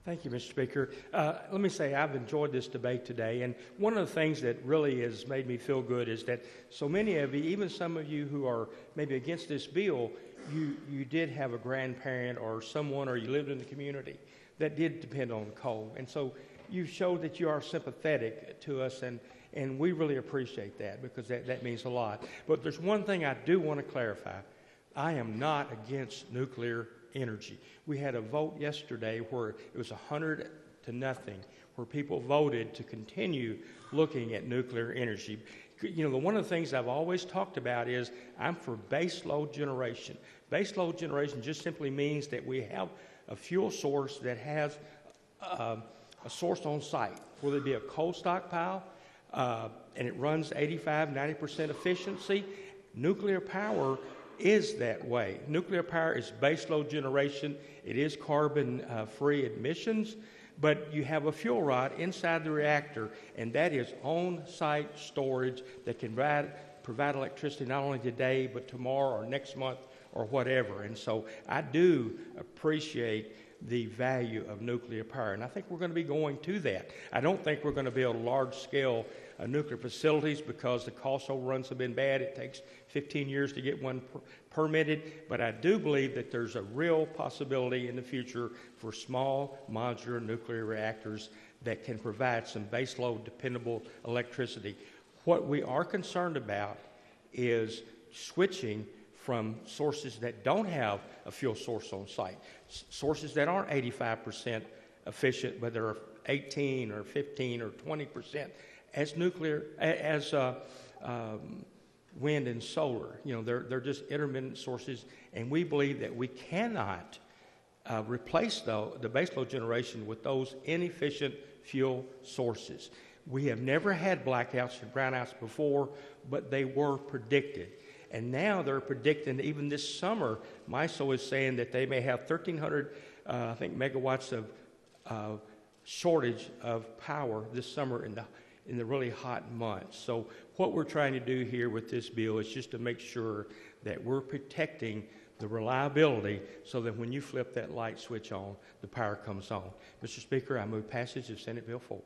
Thank you, Mr. Speaker. Let me say I've enjoyed this debate today, and one of the things that really has made me feel good is that so many of you, even some of you who are maybe against this bill, you did have a grandparent or someone, or you lived in the community that did depend on coal. And so you showed that you are sympathetic to us, and we really appreciate that because that means a lot. But there's one thing I do want to clarify. I am not against nuclear energy. We had a vote yesterday where it was 100 to nothing, where people voted to continue looking at nuclear energy. You know, one of the things I've always talked about is I'm for base load generation. Base load generation just simply means that we have a fuel source that has a source on site, whether it be a coal stockpile, and it runs 85-90% efficiency. Nuclear power is that way. Nuclear power is baseload generation. It is carbon-free emissions, but you have a fuel rod inside the reactor, and that is on-site storage that can provide electricity not only today, but tomorrow or next month or whatever. And so I do appreciate the value of nuclear power, and I think we're going to be going to that. I don't think we're going to build large-scale nuclear facilities because the cost overruns have been bad. It takes 15 years to get one permitted, but I do believe that there's a real possibility in the future for small modular nuclear reactors that can provide some baseload dependable electricity. What we are concerned about is switching from sources that don't have a fuel source on site, sources that aren't 85% efficient, but they're 18 or 15 or 20%, as wind and solar. You know, they're just intermittent sources, and we believe that we cannot replace the baseload generation with those inefficient fuel sources. We have never had blackouts and brownouts before, but they were predicted. And now they're predicting, even this summer, MISO is saying that they may have 1,300, megawatts of shortage of power this summer in the really hot months. So what we're trying to do here with this bill is just to make sure that we're protecting the reliability so that when you flip that light switch on, the power comes on. Mr. Speaker, I move passage of Senate Bill 4.